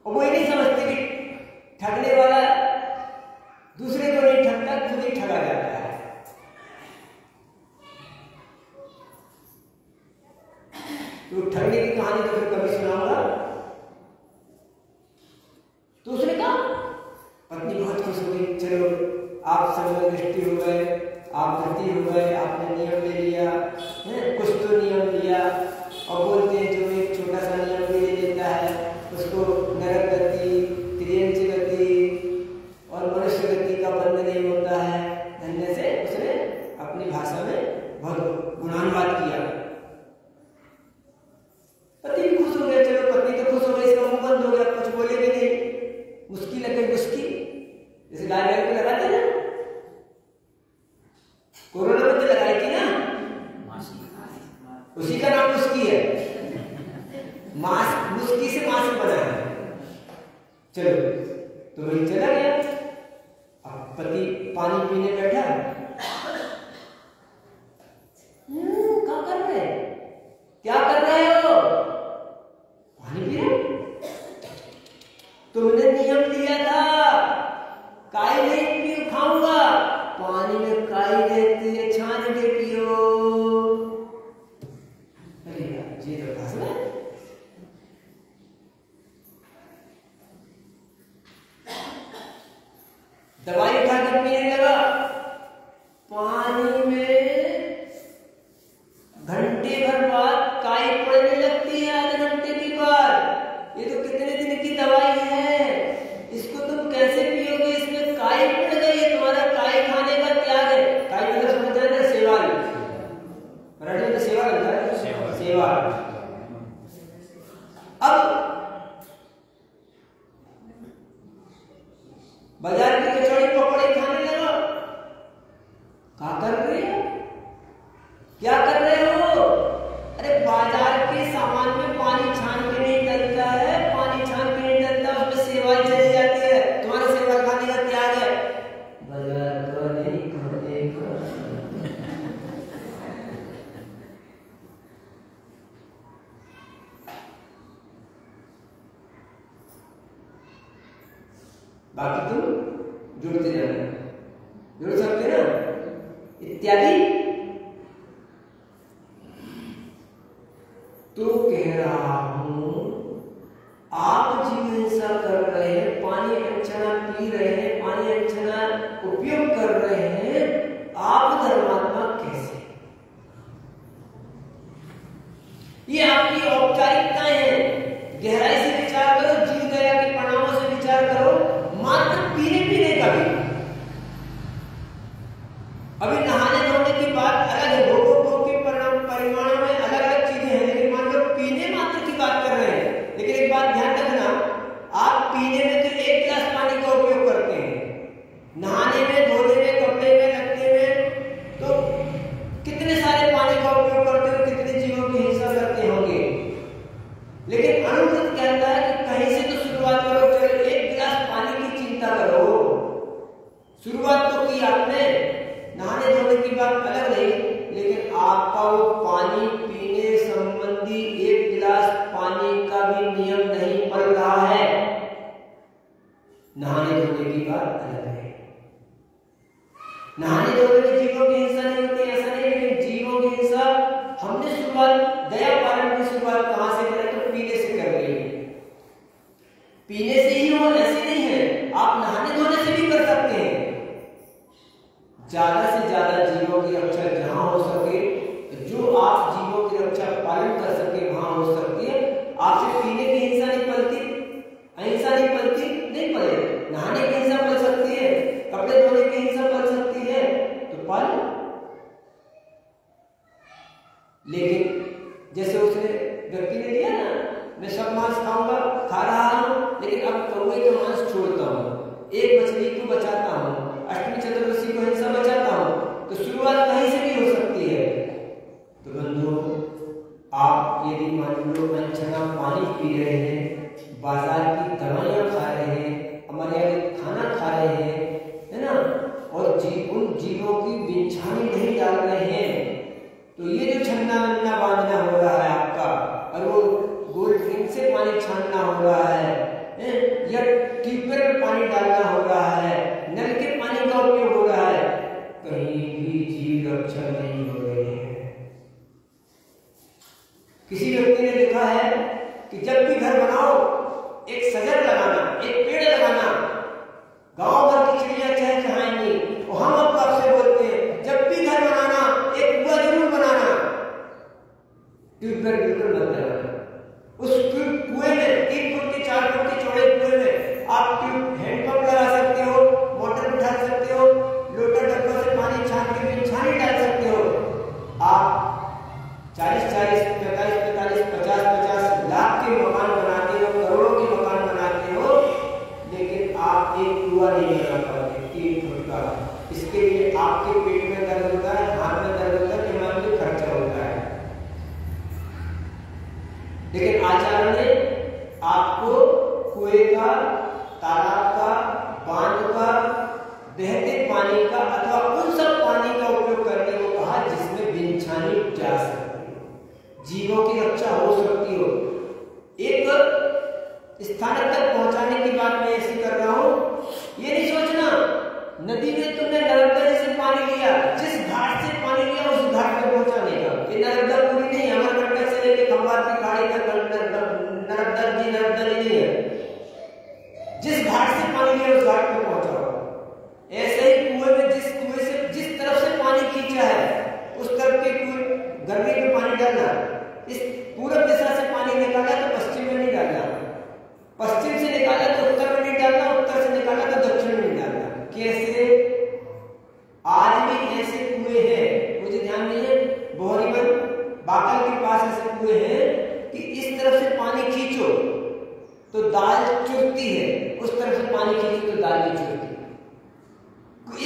और वो ये नहीं समझते कि ठगने वाला दूसरे को नहीं ठगता, खुद ही ठगा जाता है। तो ठगने की कहानी तो फिर कभी सुनाऊंगा। तो उसने कहा, पत्नी बहुत खुश हो गई, चलो आप सब दृष्टि हो गए, आप धृति हो गए, आपने नियम ले लिया है, कुछ तो नियम लिया। और बोलते हैं जो एक छोटा सा नियम भी ले लेता है उसको नरक गति, त्रियंच गति और मनुष्य गति का बंध नहीं होता है। धन्य से उसने अपनी भाषा में बहुत गुणानुवाद किया। पति भी खुश हो गया, चलो पत्नी तो खुश हो गई, इसका मुंह बंद हो गया, कुछ बोले भी नहीं। मुस्की लग गई, मुस्की जैसे गाय को लगाते ना, कोरोना में तो लगाई थी ना, उसी का नाम मुस्की है। मास्क, मुस्की से मास्क बना है। चलो तो वही चला गया। अब पति पानी पीने बैठा, क्या कर रहे, क्या कर रहे हो, पानी पी रहे, तुमने नियम लिया था काई नहीं पी खाऊंगा, पानी में काई रहती है, छान के पियो। अरे यार ये तो भाषण है। दवाई उठाकर पीने लगा, पानी में घंटे भर बाद काई पड़ने लगती है, आधे घंटे के बाद। ये तो कितने दिन की दवाई है, इसको तुम कैसे पियोगे, इसमें काई पड़ गई है, तुम्हारा काई खाने का त्याग है। काई मतलब समझते हैं ना, सेवाल, मराठी में सेवा लगता है, सेवा। अब बाजार की कचौड़ी पकौड़े खाने लगा। क्या कर रहे हो, क्या कर रहे हो, अरे बाजार के सामान में पानी छान के नहीं डलता है, पानी छान के नहीं डलता, उसमें सेवाल चली जाती है, तुम्हारा सेवाल खाने का त्याग है। बाजार का नहीं खाने का। बाकी तुम जुड़ते जाना, जुड़ सकते ना, इत्यादि। तो कह रहा हूं, आप जीव हिंसा कर रहे हैं, पानी अनछना पी रहे हैं, पानी अनछना उपयोग कर रहे हैं, आप धर्मात्मा कैसे? ये आपकी औपचारिकताएं हैं। गहराई से विचार करो, जीव दया के परिणामों से विचार करो, मात्र पीने पीने का भी। अभी नहाने धोने की बात अलग है, भोगों के परिमाण में अलग अलग चीजें हैं, लेकिन मान लो पीने मात्र की बात कर रहे हैं। लेकिन एक बात ध्यान रखना, आप पीने में तो 1 गिलास पानी का उपयोग करते हैं, नहाने में, धोने में, कपड़े में, लगने में तो कितने सारे पानी का उपयोग करते हो, कितने जीवों की हिंसा करते होंगे। लेकिन अनुमत कहता है कि कहीं से तो शुरुआत करो, चलो 1 गिलास पानी की चिंता करो। शुरुआत तो की आपने, नहाने धोने की बात अलग नहीं, लेकिन आपका वो पानी पीने संबंधी 1 गिलास पानी का भी नियम नहीं पड़ रहा है। नहाने धोने की बात अलग है। नहाने धोने में जीवों की हिंसा नहीं होती, ऐसा नहीं, लेकिन जीवों की हिंसा हमने शुरुआत, दया पालन की शुरुआत कहां से करें, तो पीने से कर रही है। पीने से ही हो ऐसे नहीं है, आप नहाने धोने से भी कर सकते हैं। ज्यादा से ज्यादा जीवों की रक्षा जहां हो सके, जो आप जीवों की रक्षा पालन कर सके वहां हो सकती है। आपसे पीने की हिंसा नहीं पलती, अहिंसा नहीं पलती, नहीं पले। नहाने की हिंसा पल सकती है, कपड़े धोने की हिंसा पल सकती है, तो पल। लेकिन जैसे उसने व्यक्ति ने दिया ना, मैं सब मांस खाऊंगा, खा रहा हूं, लेकिन अब कौवे का मांस छोड़ता हूं, एक मछली को बचाता हूं, अष्टमी चतुर्दशी को हिंसा बचाता हूं, तो शुरुआत कहीं से भी हो सकती है। तो बंधुओं, आप यदि मान लो अनछना पानी पी रहे हैं, बाजार की दवाइयां खा रहे हैं, अमर्यादित खाना खा रहे हैं, है ना, और उन जीवों की बिछानी नहीं डाल रहे हैं, तो ये जो छन्ना वन्ना बांधना हो रहा है आपका, और वो गोल्ड ड्रिंक से पानी छानना हो रहा है, या ट्यूबवेल में पानी डालना हो रहा है, नल के पानी का उपयोग हो रहा है, कहीं भी जीव रक्षा नहीं हो रही है। किसी व्यक्ति घर बनाओ, एक सजर लगाना, एक पेड़ लगाना, गांव भर की चिड़िया चहचहाएंगी। और हम अब आपसे बोलते हैं जब भी घर बनाना एक कुआं जरूर बनाना, ट्यूबवेल बिल्कुल मत बनाना। उस कुएं में 3 फुट के 4 फुट के चौड़े कुएं में आप हैंडपंप लगा सकते हो, मोटर बिठा सकते हो, लोटा डब्बा से पानी छान के भी छानी डाल सकते हो। आप 40-40, 45-45, 50-50 लाख के मकान बनाते हो, करोड़ों के मकान बनाते हो, लेकिन आप एक कुआं नहीं बना पाते 3 फुट का। इसके लिए आपके पेट में दर्द होता है, हाथ में दर्द होता है, दिमाग में खर्चा होता है। लेकिन आचार्य ने आपको कुएं का, तालाब का, बांध का, बहते पानी का अथवा उन सब पानी का उपयोग करने को कहा जिसमें बिन छानी जा सकती हो, जीवों की रक्षा हो सकती हो। एक स्थान तक पहुंचाने की बात मैं ऐसी कर रहा हूं, ये नहीं सोचना नदी में तुमने नर्मदा जी से पानी लिया, जिस घाट से पानी लिया उस घाट तक पहुंचाने का। ये नर्मदा पूरी नहीं, अमरकंटक से लेकर खंबात की खाड़ी तक नर्मदा जी नहीं है। जिस घाट से पानी लिया उस घाट तक पहुंचाओ। ऐसे ही कुएं में कुएं से जिस तरफ से पानी खींचा है उस तरफ के कुएं गर्मी में पानी डालना। इस पूरब दिशा से पानी निकाला तो पश्चिम में नहीं डालना, पश्चिम से निकाला तो उत्तर में नहीं डालना, उत्तर से निकाला तो दक्षिण में नहीं डालना। कैसे? आज भी ऐसे कुएं हैं, मुझे ध्यान नहीं है, बोहरीवन बाकल के पास ऐसे कुएं हैं कि इस तरफ से पानी खींचो तो दाल चुरती है, उस तरफ से पानी खींचो तो दाल नहीं चुरती।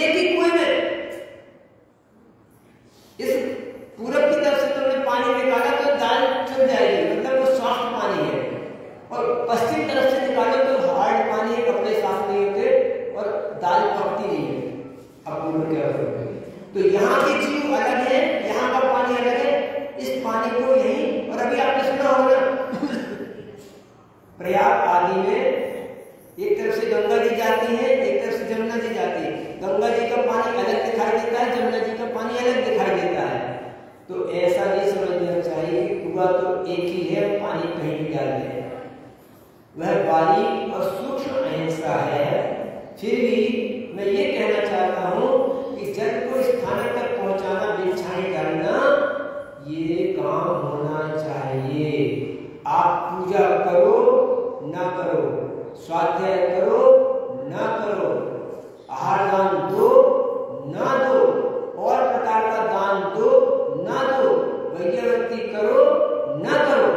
एक ही कुएं में इस पूरब की तरफ से तुमने पानी निकाला तो दाल चुर जाएगी, मतलब वो सॉफ्ट पानी है, और पश्चिम तरफ से निकालो तो हार्ड पानी है, कपड़े साफ नहीं होते और दाल पकती नहीं है। अब पूर्व क्या होगा? तो यहाँ के जीव अलग है, यहाँ का पानी अलग है। इस पानी को यही, और अभी आपने सुना होगा प्रयाग आदि में एक तरफ से गंगा जी जाती है, एक तरफ से जमुना जी जाती है। गंगा जी का पानी अलग दिखाई देता है, जमुना जी का पानी अलग दिखाई देता है। तो ऐसा नहीं समझना चाहिए कि कुआं तो एक ही है, पानी कहीं भी डाल दें। वह बारीक और सूक्ष्म अहिंसा है। फिर भी मैं ये कहना चाहता हूं कि जल को स्थान तक पहुंचाना, बिछाई डालना, ये काम होना चाहिए। आप पूजा करो ना करो, स्वाध्याय करो ना करो, आहार दान दो ना दो, और प्रकार का दान दो ना दो, वैज्ञानिक करो ना करो,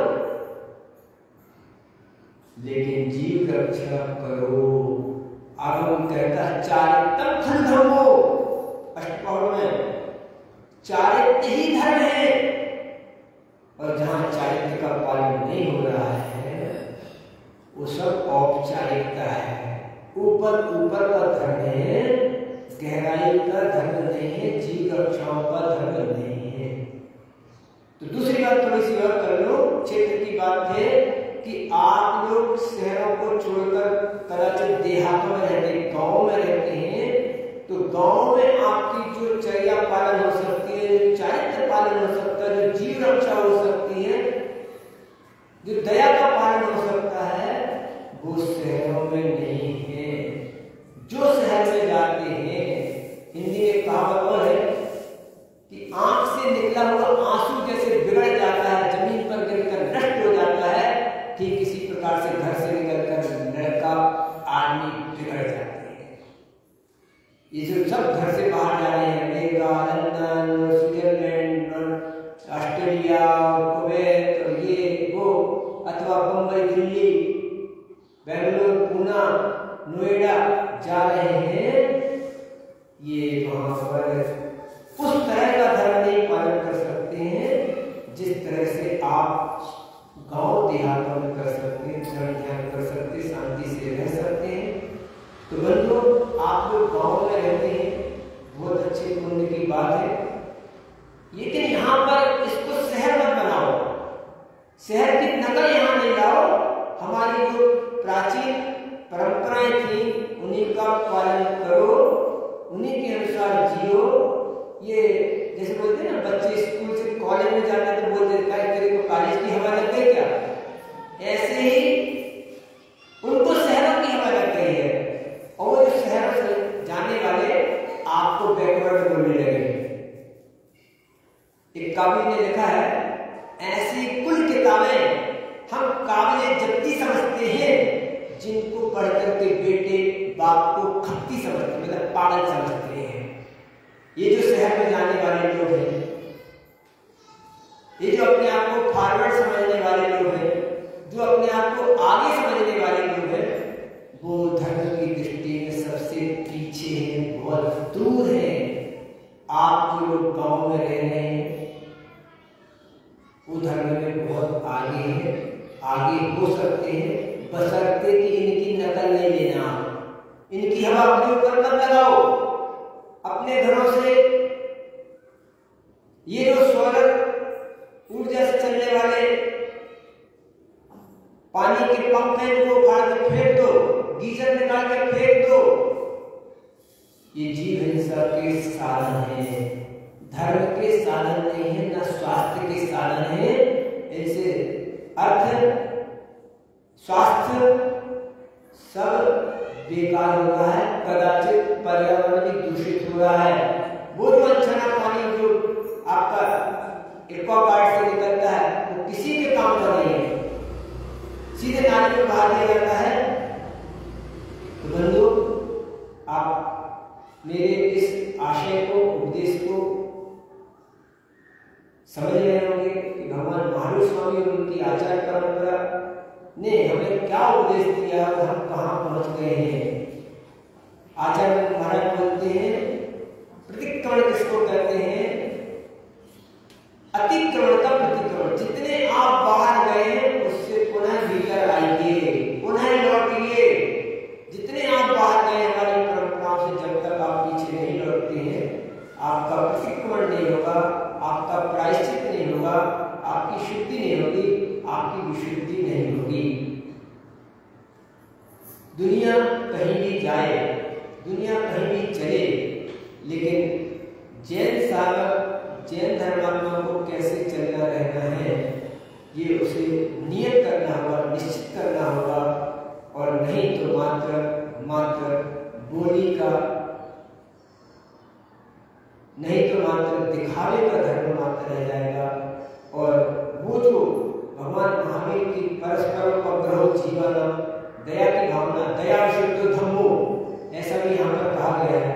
लेकिन जीव रक्षा करो। आगम कहता है चारित्रम खंड धर्मो, अष्टपहर में चारित्र ही धर्म है, और जहां चारित्र का पालन नहीं हो रहा है वो सब औपचारिकता है, ऊपर ऊपर का धर्म है, गहराई का धर्म नहीं है, जीव रक्षाओं का धर्म नहीं है। तो दूसरी बात थोड़ी सी और कर लो, क्षेत्र की बात है कि आप लोग शहरों को छोड़कर कदाचित देहातों में रहते हैं, गांव में रहते हैं, तो गांव में आपकी जो चर्या पालन हो सकती है, जो चारित्र पालन हो सकता है, जो जीव रक्षा हो सकती है, जो दया का पालन हो सकता है, वो शहरों में नहीं है। जो शहर में जाते हैं, हिंदी में कहावत और है कि आंख से निकला हुआ आंसू जैसे बिगड़ जाता है, जमीन पर गिरकर नष्ट हो जाता है, ठीक इसी प्रकार से घर से निकलकर लड़का आदमी बिगड़ जाते हैं। ये जो सब घर से बाहर जा रहे हैं, America, London, Switzerland, Australia, Kuwait और ये वो, अथवा बम्बई, दिल्ली, बेंगलुरु, पूना, नोएडा जा रहे हैं, ये वहां पर उस तरह का धर्म नहीं पालन कर सकते हैं जिस तरह से आप गांव देहातों में कर सकते हैं, धर्म ध्यान कर सकते हैं, शांति से रह सकते हैं। तो बंधुओं, आप लोग गांव में रहते हैं, बहुत अच्छे पुण्य की बात है, लेकिन यहाँ पर इसको शहर मत बनाओ, शहर की नकल यहाँ नहीं लाओ। हमारी जो प्राचीन परंपराएं थी उन्हीं का पालन करो, उन्हीं के अनुसार जियो। ये जैसे बोलते हैं ना, बच्चे स्कूल से कॉलेज में जाते हैं तो बोलते हैं तेरे को कॉलेज की हवा लग गई क्या? ऐसे ही ने लिखा है, ऐसी कुल किताबें हम काबिले जब्ती समझते हैं जिनको पढ़कर के बेटे बाप को खप्ती समझते, मतलब पागल समझते हैं। ये जो शहर में जाने वाले लोग हैं, ये जो अपने आप को फॉरवर्ड समझने वाले लोग हैं, जो अपने आप को आगे समझने वाले लोग हैं, वो धर्म की दृष्टि में सबसे पीछे हैं, बहुत दूर हैं। आप जो लोग गांव में रह रहे हैं वो धर्म में बहुत आगे हैं, आगे हो सकते हैं, बशर्ते कि इनकी नकल नहीं लेना, इनकी हवा अपने ऊपर मत लगाओ। अपने घरों से ये जो सोलर ऊर्जा से चलने वाले पानी के पंप हैं इनको उखाड़ के फेंक दो, गीजर निकाल के फेंक दो। ये जीव हिंसा के साधन है, धर्म के साधन नहीं है, ना स्वास्थ्य के साधन है। इनसे अर्थ स्वास्थ्य सब बेकार हो रहा है, कदाचित पर्यावरण भी दूषित हो रहा है। वो जो अनछना पानी जो आपका एक्वागार्ड से निकलता है वो किसी के काम का नहीं है, सीधे नाली में बहा दिया जाता है। तो बंधु, आप मेरे इस आशय को, उपदेश को समझ रहे होंगे कि भगवान महावीर स्वामी और उनकी आचार परंपरा ने हमें क्या उपदेश दिया और हम कहाँ पहुंच गए हैं। आचार्य महाराज बोलते हैं, प्रतिक्रमण किसको कहते हैं? अतिक्रमण का प्रतिक्रमण। जितने आप बाहर गए हैं उससे पुनः भीतर आइए, पुनः लौटिए। जितने आप बाहर गए हमारी परंपराओं से, जब तक आप पीछे नहीं लौटते हैं, आपका प्रतिक्रमण नहीं होगा, आपका प्रायश्चित नहीं होगा, आपकी शुद्धि नहीं होगी, आपकी विशुद्धि नहीं होगी। दुनिया कहीं भी जाए, दुनिया कहीं भी चले, लेकिन जैन साधक, जैन धर्मात्मा को कैसे चलना रहना है ये उसे नियत करना होगा, निश्चित करना होगा। और नहीं तो मात्र बोली का, नहीं तो मात्र दिखावे का धर्म मात्र रह जाएगा। और वो जो भगवान महावीर की परस्परोपग्रह जीवन, दया की भावना, दया शुद्ध धम्मो, ऐसा भी यहाँ पर कहा गया है,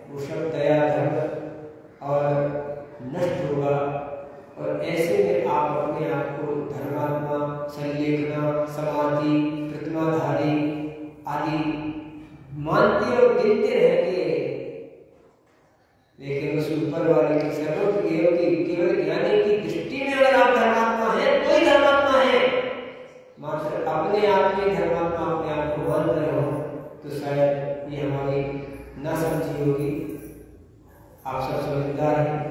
वो शब्द दया धर्म और नष्ट होगा। और ऐसे में आप अपने आप को धर्मात्मा, संलेखना, समाधि, प्रतिमाधारी आदि मानते और गिनते रहेंगे, लेकिन उस ऊपर वाले की सर्वोच्च केवल ज्ञानी की दृष्टि में अगर आप धर्मात्मा हैं, कोई धर्मात्मा है, मात्र अपने आप में धर्मात्मा अपने आप को मान रहे हो, तो शायद ये हमारी ना समझी होगी। आप सब समझदार हैं।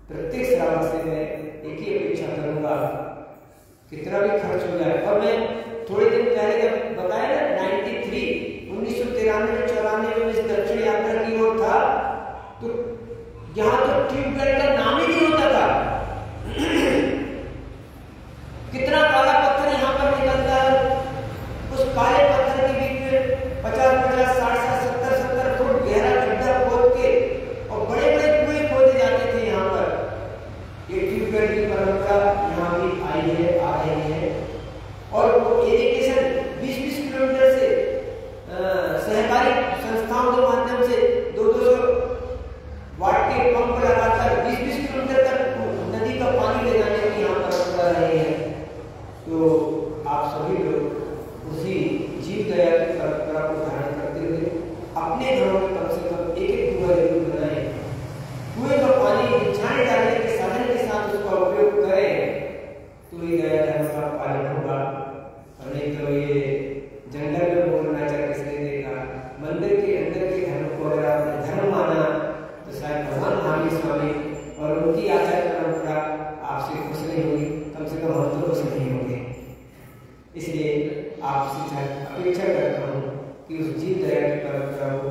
प्रत्येक श्रावक से मैं एक ही अपेक्षा करूंगा, कितना भी खर्च हो जाए। और मैं थोड़े दिन पहले जब बताया ना 1993-94 में इस दक्षिण यात्रा की ओर था, तो यहाँ तो ट्यूबवेल का नाम ही नहीं होता था। कितना काला पत्थर यहाँ पर निकलता है, उस काले पत्थर के बीच में 50-50, 60-60, 70-70 फुट गहरा गड्ढा खोद के और बड़े बड़े कुएं खोदे जाते थे यहाँ पर। ये ट्यूबवेल की परंपरा यहाँ भी आई है, आ रही है। और वो इरिगेशन 20-20 किलोमीटर से सहकारी संस्थाओं के माध्यम से 200 वाट के पंप लगाकर 20-20 किलोमीटर तक नदी का पानी ले जाने की यहाँ परंपरा रही है। तो आप सभी लोग उसी जीव दया की परंपरा को धारण करते हुए अपने घरों में कम से कम एक कुआं जरूर बनाएं। कुएं का पानी बिछाने डालने के साधन के साथ उसका उपयोग करें, तो ये दया धर्म का पालन होगा। और नहीं तो ये जंगल में बोलना चाहे किसने देखा, मंदिर के अंदर के धर्म को अगर आपने धर्म माना तो शायद भगवान महावीर स्वामी और उनकी आचार परंपरा आपसे खुश नहीं होगी, कम से कम हम तो खुश नहीं होंगे। इसलिए आपसे अपेक्षा करता हूँ कि उस जीव दया की परंपरा को